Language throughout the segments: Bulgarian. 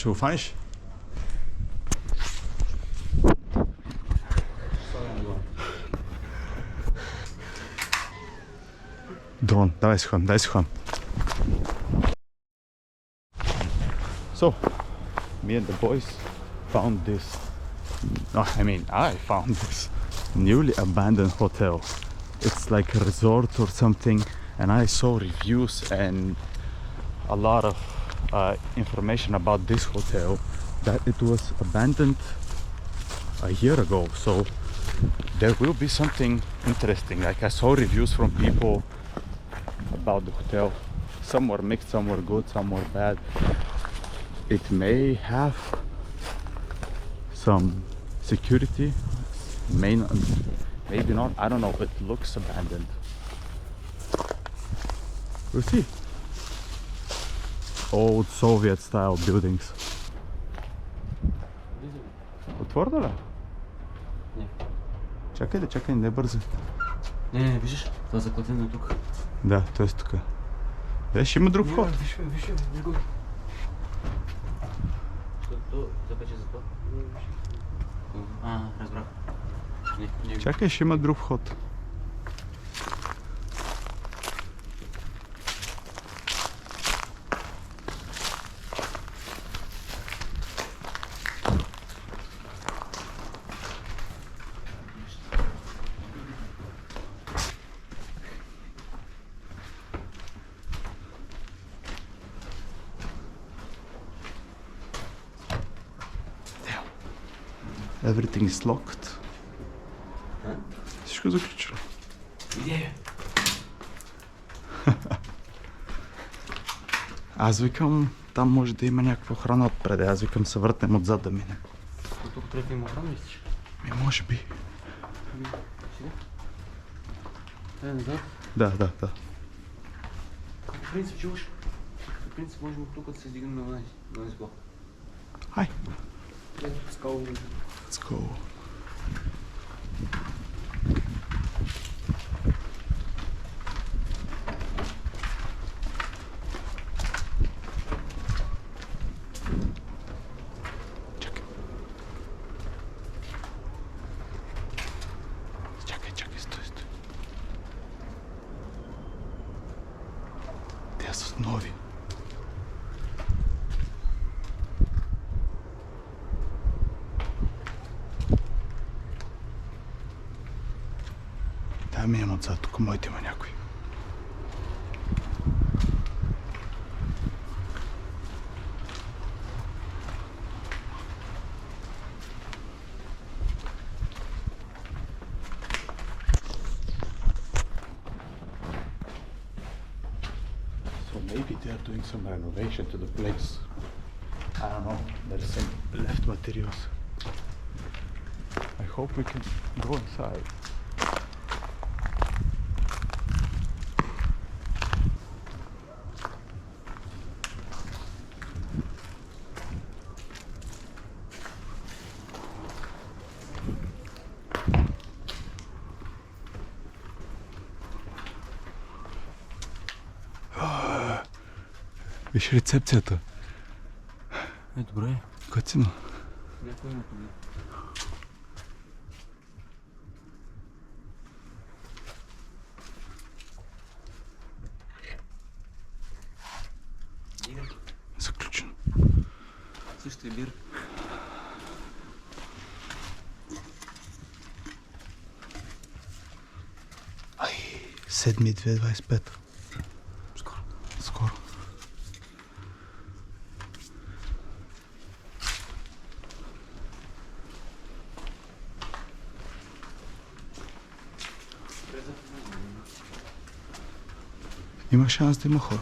Ще го фаниш? Дрон, давай си ходим, дай си ходим. So, me and the boys found this, I found this newly abandoned hotel. It's like a resort or something, and I saw reviews and a lot of information about this hotel that it was abandoned a year ago. So there will be something interesting. Like I saw reviews from people about the hotel. Some were mixed, some were good, some were bad. It may have some security, maybe not, I don't know. It looks abandoned. We'll see. Old Soviet style buildings. Отворено ли? Не. Чакай, не бързи. Не, виждаш, това е заклатено тук. Да, т.е. тук. Виж, има друг вход. Виж го. То запече за това. Разбрах. Не. Чакай, ще има друг вход. Everything is locked. Всичко е заключено. Идея. Аз викам, там може да има някаква охрана отпред. Аз викам, се въртнем отзад да минем. Тук трябва да има охрана, мислиш? Може би. Сега? Назад? Да. В принцип, чуваш? В принцип, можем тук да се издигнем на 12 блок. Хай. Let's go. Let's go. Чакай, стой. Те са нови. Да, минем отзад, тук моите има някой. So maybe they are doing some renovation to the place. I don't know, there's some left materials. I hope we can go inside. Виж рецепцията. Добре. Готино. Някой има проблем. Заключено. Също е бир. Ай, 7.2.25. Скоро. Има шанс да има хора.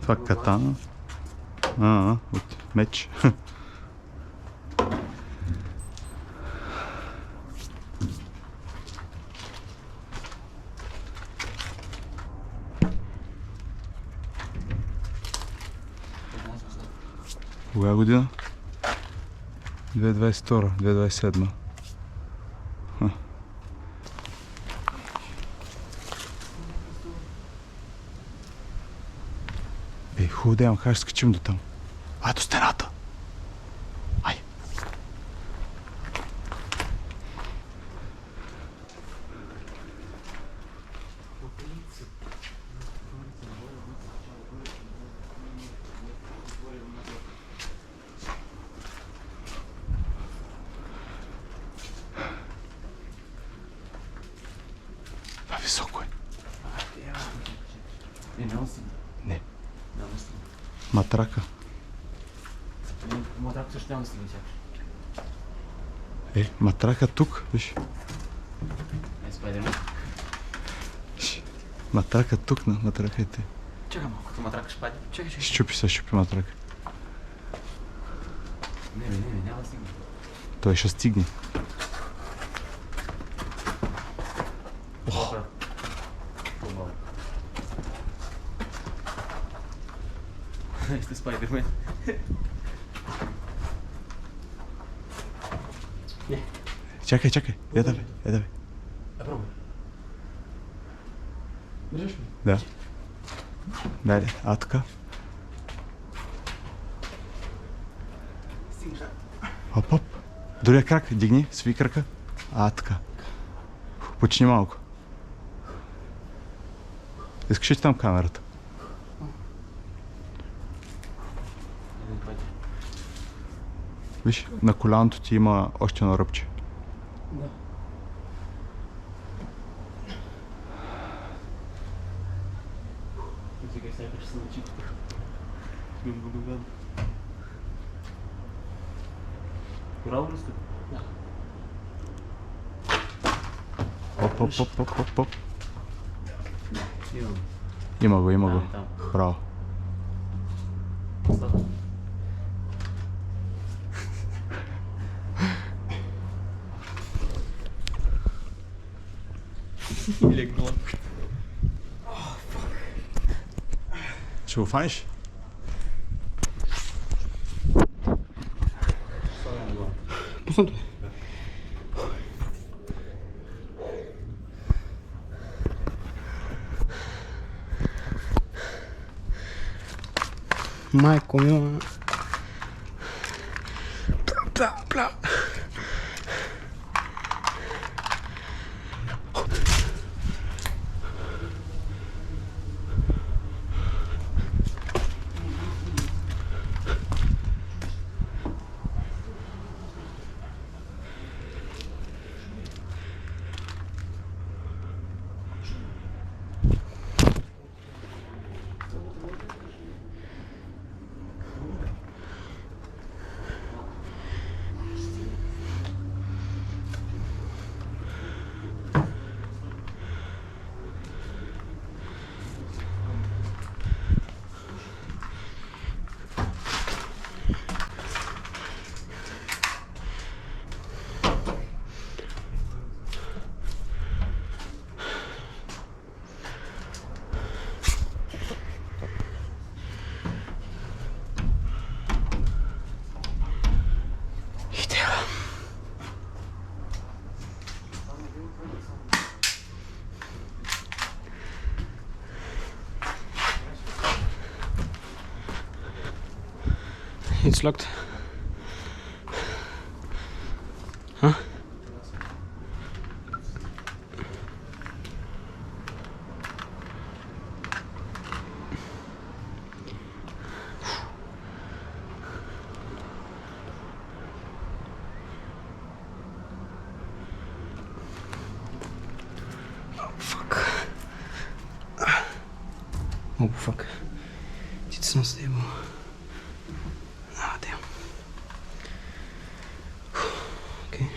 Това катана. От меч. Кога година? 2022, 2027. Хубаво да имам, ще скачим до там. До стената! Ай! Това високо е. Няма си. Не. Няма си. Матрака. Матрака също няма да стигне сякаш. Матрака тук, виж. Спайдермен. Матрака тук, на матрака е те. Чакай малко, като матрака ще пади. Чакай. Щупи матрака. Не, няма да стигне. Той ще стигне. Сте Спайдермен. Чакай. Я давай. Пробуй. Держиш ми? Да. Далее, така. Стигнеш, да? Оп. Другия крак, дигни, сви крака. Така. Почни малко. Искаш ли там камерата? Виж, на коляното ти има още едно ръбче. Да. Сега сякаш се начи. Право ли сте? Да. Оп. Има го. Там. Браво. Легнала. Ще го фаниш? Пуснато ли? Майко мила. Бля. It's locked. Huh? Oh fuck. It's not stable. Ah, damn. Okay.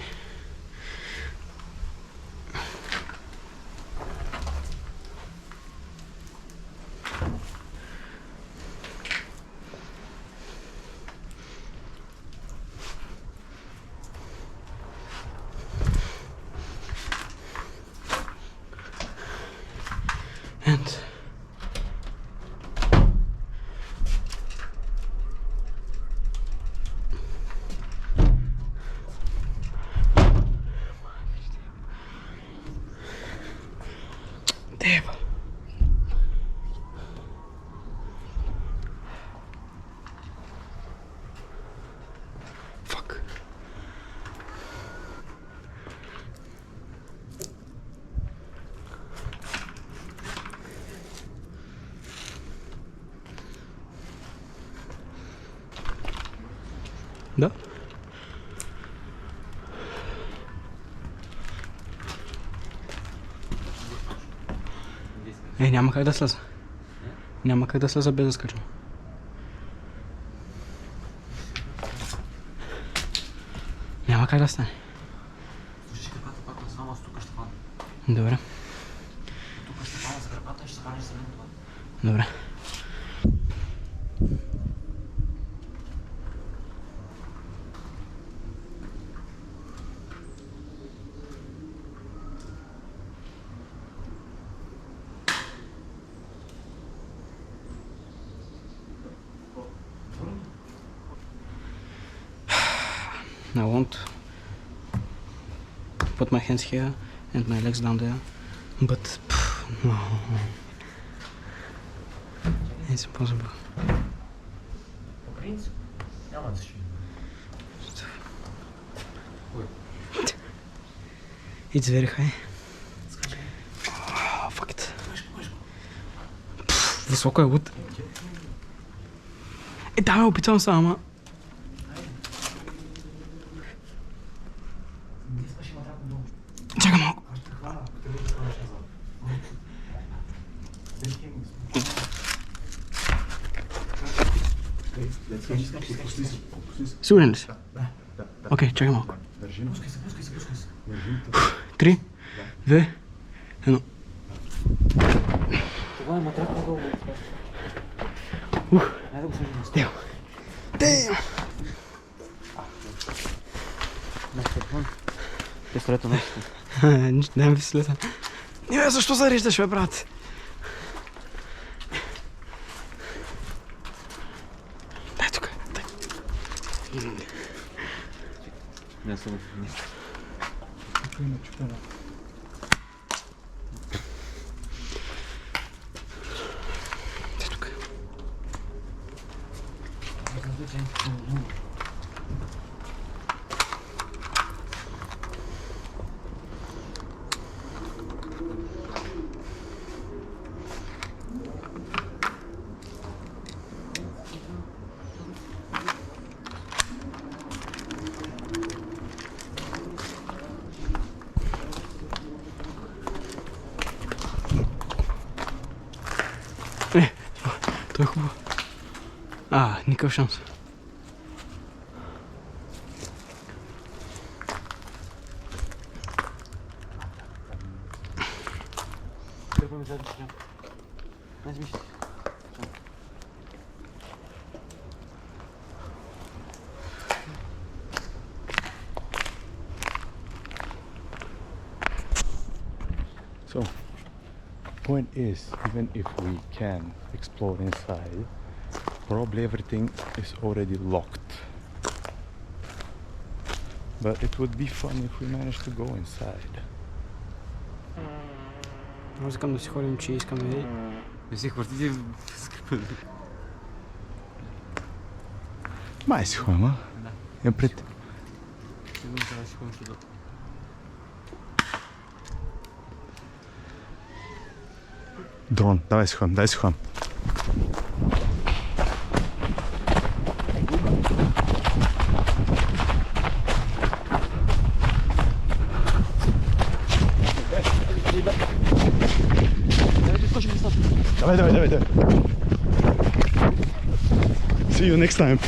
Да. Няма как да слеза. Няма как да слеза без да скачам. Няма как да стане. Слушай, краката пак само аз тук ще падна. Добре. Тук ще падна за краката и ще се паднеш за мен това. Добре. I won't put my hands here and my legs down there, but no, it's impossible. По принцип, няма да ще. It's very high. Скачай. Oh, fuck it. Мъжко. Високо е луд. Да, опитвам се, ама... Не свърши ма трябва много. Чакай малко. Аз ще хвана, те ми да хванаш назад. Сигурен ли си? Окей, чакай малко. Пускай се. 3, 2, 1. Това е матрак надолу. Дай да го сложим на стола. Damn. На телефон. Пистолета носите. Дай ми пистолета. Не, защо зареждаш, бе, брат? Дай тук, дай. Не съм. Дай тук. Той е хубаво. Никакъв шанс. Тръгваме заедно с него. Не смисъл. So, point is, even if we can explore inside, probably everything is already locked. But it would be fun if we managed to go inside. Аз искам да си ходим, че искам да Не си хвъртите в скрипа. Май си ходим, а? Да. Я пред... Сигурно трябва да си ходим сюда. Дрон, давай си ходим, дай си ходим. Давай. See you next time.